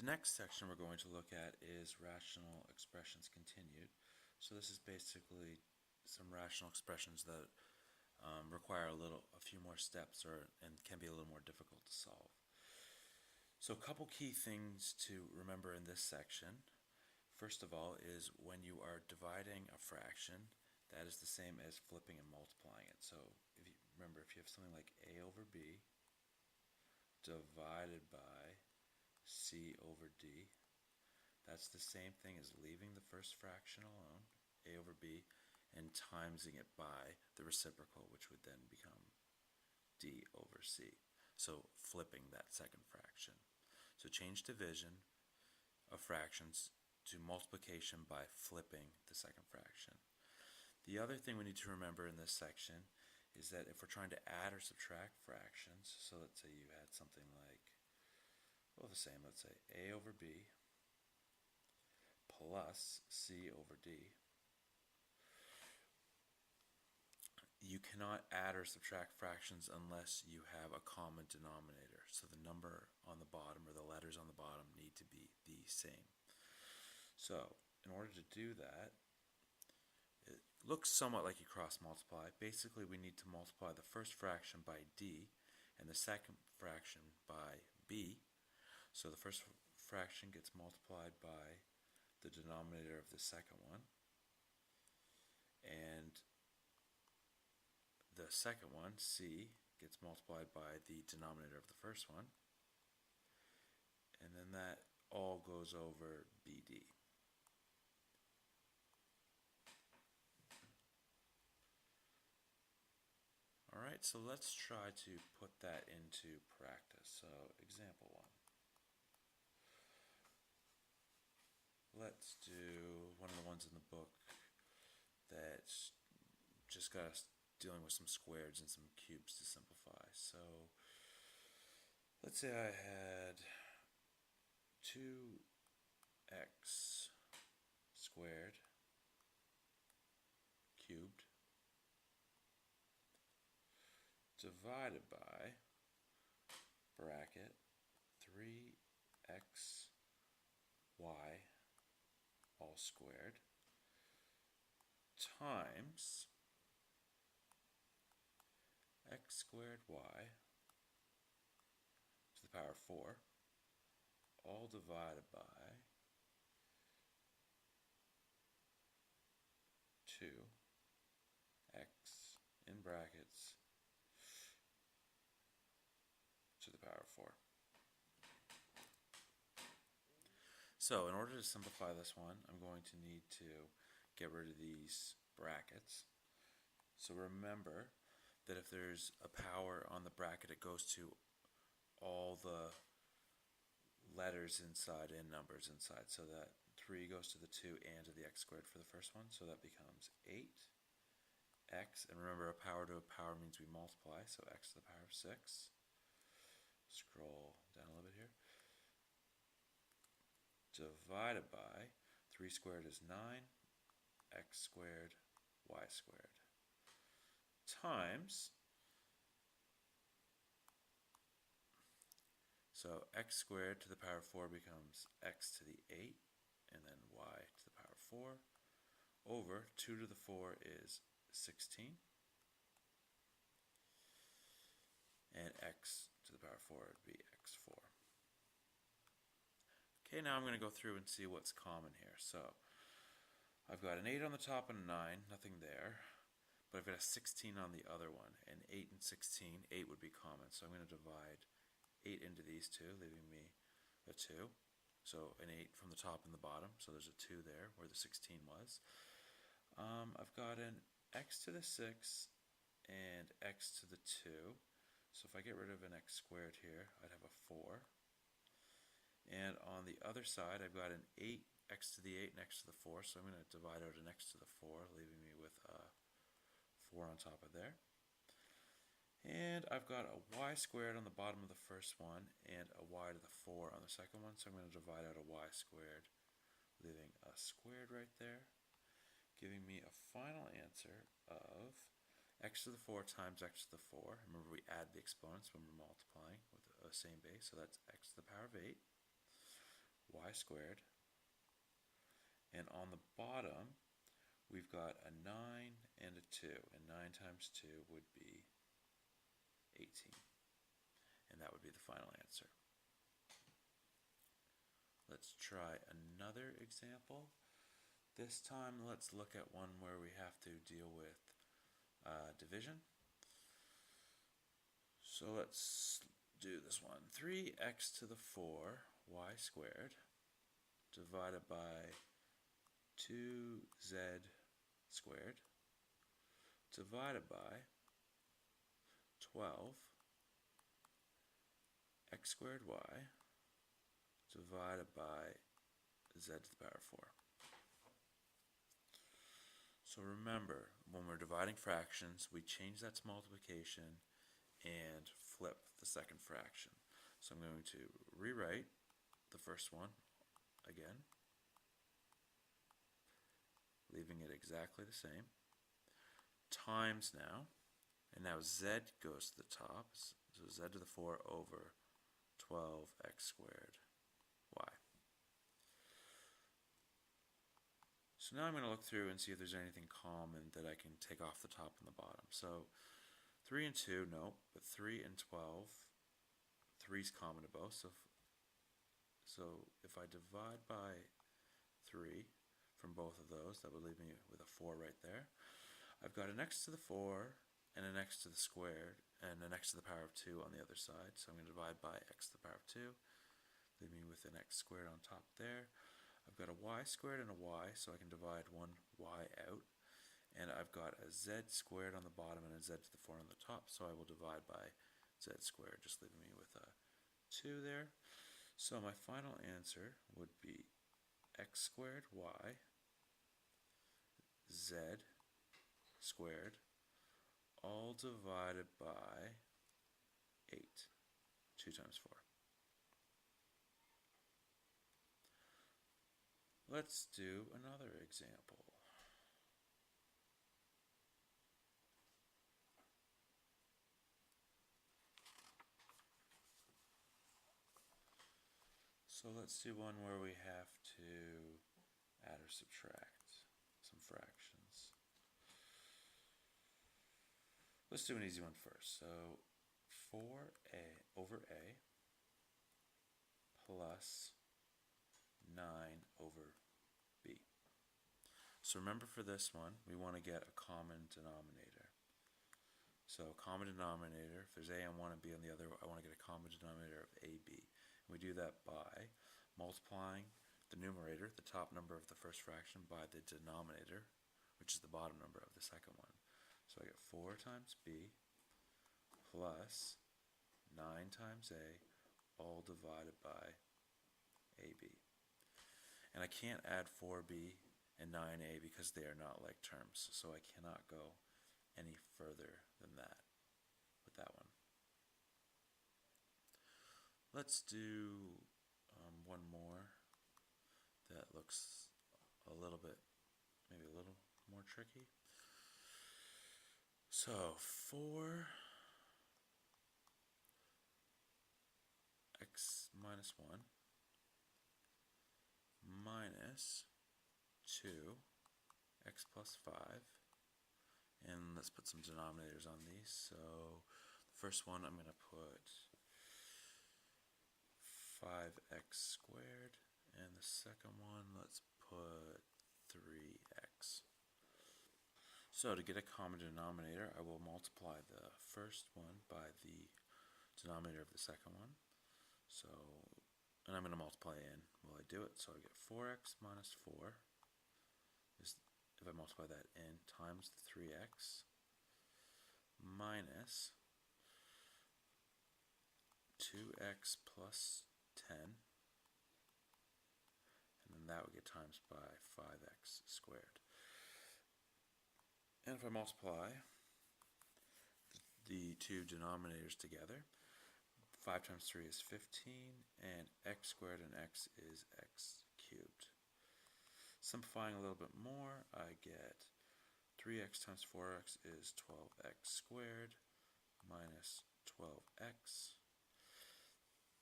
The next section we're going to look at is rational expressions continued. So this is basically some rational expressions that require a few more steps and can be a little more difficult to solve. So a couple key things to remember in this section. First of all is when you are dividing a fraction, that is the same as flipping and multiplying it. So if you have something like a over b divided by c over d, that's the same thing as leaving the first fraction alone, a over b, and timesing it by the reciprocal, which would then become d over c. So flipping that second fraction. So change division of fractions to multiplication by flipping the second fraction. The other thing we need to remember in this section is that if we're trying to add or subtract fractions, so let's say you had something like, well, the same, let's say a over b plus c over d, you cannot add or subtract fractions unless you have a common denominator. So the number on the bottom or the letters on the bottom need to be the same. So in order to do that, it looks somewhat like you cross multiply. Basically, we need to multiply the first fraction by d and the second fraction by b. So the first fraction gets multiplied by the denominator of the second one, and the second one, c, gets multiplied by the denominator of the first one, and then that all goes over bd. Alright, so let's try to put that into practice. So example 1. Let's do one of the ones in the book that's just got us dealing with some squares and some cubes to simplify. So let's say I had 2x squared cubed divided by bracket 3xy all squared times x squared y to the power of 4 all divided by 2x in brackets to the power of 4. So in order to simplify this one, I'm going to need to get rid of these brackets. So remember that if there's a power on the bracket, it goes to all the letters inside and numbers inside. So that 3 goes to the 2 and to the x squared for the first one. So that becomes 8x. And remember, a power to a power means we multiply. So x to the power of 6. Scroll down a little bit here. Divided by 3 squared is 9, x squared, y squared, times, so x squared to the power of 4 becomes x to the 8, and then y to the power of 4, over 2 to the 4 is 16, and x to the power of 4 would be x4. Okay, now I'm going to go through and see what's common here. So I've got an 8 on the top and a 9, nothing there. But I've got a 16 on the other one, and 8 and 16, 8 would be common. So I'm going to divide 8 into these two, leaving me a 2. So an 8 from the top and the bottom, so there's a 2 there where the 16 was. I've got an x to the 6 and x to the 2. So if I get rid of an x squared here, I'd have a 4. And on the other side, I've got an 8, x to the 8, and x to the 4. So I'm going to divide out an x to the 4, leaving me with a 4 on top of there. And I've got a y squared on the bottom of the first one and a y to the 4 on the second one. So I'm going to divide out a y squared, leaving a squared right there, giving me a final answer of x to the 4 times x to the 4. Remember, we add the exponents when we're multiplying with the same base, so that's x to the power of 8, y squared. And on the bottom, we've got a 9 and a 2. And 9 times 2 would be 18. And that would be the final answer. Let's try another example. This time, let's look at one where we have to deal with division. So let's do this one. 3x to the 4 y squared divided by 2z squared divided by 12 x squared y divided by z to the power of 4. So remember, when we're dividing fractions, we change that to multiplication and flip the second fraction. So I'm going to rewrite the first one again, leaving it exactly the same, times now, and now z goes to the top, so z to the 4 over 12x squared y. So now I'm going to look through and see if there's anything common that I can take off the top and the bottom. So 3 and 2, no, but 3 and 12, 3 is common to both. So if I divide by 3 from both of those, that would leave me with a 4 right there. I've got an x to the 4 and an x to the squared and an x to the power of 2 on the other side. So I'm going to divide by x to the power of 2, leave me with an x squared on top there. I've got a y squared and a y, so I can divide one y out. And I've got a z squared on the bottom and a z to the 4 on the top, so I will divide by z squared, just leaving me with a 2 there. So my final answer would be x squared y z squared all divided by 8, 2 times 4. Let's do another example. So let's do one where we have to add or subtract some fractions. Let's do an easy one first. So 4a over a plus 9 over b. So remember, for this one, we want to get a common denominator. So common denominator, if there's a on one and b on the other, I want to get a common denominator of ab. And we do that by multiplying the numerator, the top number of the first fraction, by the denominator, which is the bottom number of the second one. So I get 4 times b plus 9 times a, all divided by ab. And I can't add 4b and 9a because they are not like terms, so I cannot go any further than that with that one. Let's do one more that looks a little bit, maybe a little more tricky. So 4x minus 1 minus 2x plus 5, and let's put some denominators on these. So the first one, I'm going to put 5x squared, and the second one, let's put 3x. So to get a common denominator, I will multiply the first one by the denominator of the second one. So, and I'm going to multiply in while I do it. So I get 4x minus 4, is, if I multiply that in, times the 3x, minus 2x plus 10, and then that would get times by 5x squared. And if I multiply the two denominators together, 5 times 3 is 15, and x squared and x is x cubed. Simplifying a little bit more, I get 3x times 4x is 12x squared minus 12x.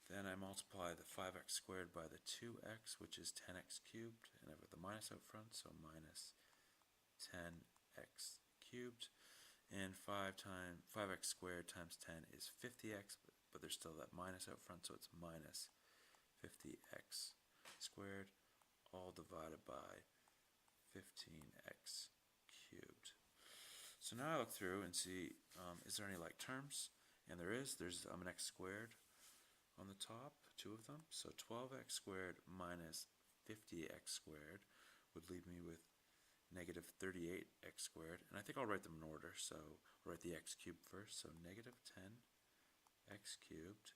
Then I multiply the 5x squared by the 2x, which is 10x cubed, and I've got the minus out front, so minus 10x cubed. And 5x squared times 10 is 50x, but there's still that minus out front, so it's minus 50x squared, all divided by 15x cubed. So now I look through and see, is there any like terms? And there is. There's an x squared on the top, two of them. So 12x squared minus 50x squared would leave me with negative 38x squared. And I think I'll write them in order. So I'll write the x cubed first. So negative 10x cubed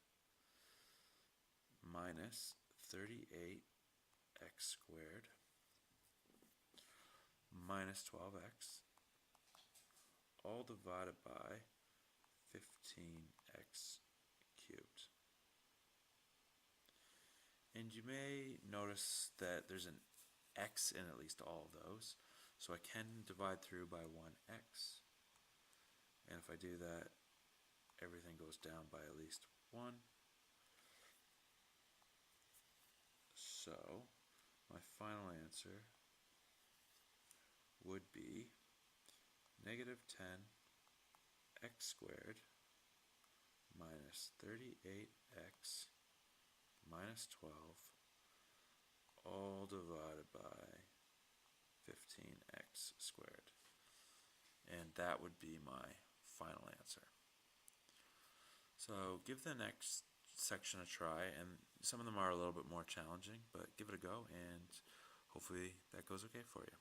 minus 38x squared minus 12x, all divided by 15x cubed. And you may notice that there's an x in at least all of those, so I can divide through by 1x, and if I do that, everything goes down by at least 1. So my final answer would be negative 10x squared minus 38x minus 12, all divided by 15x squared. And that would be my final answer. So give the next section a try, and some of them are a little bit more challenging, but give it a go, and hopefully that goes okay for you.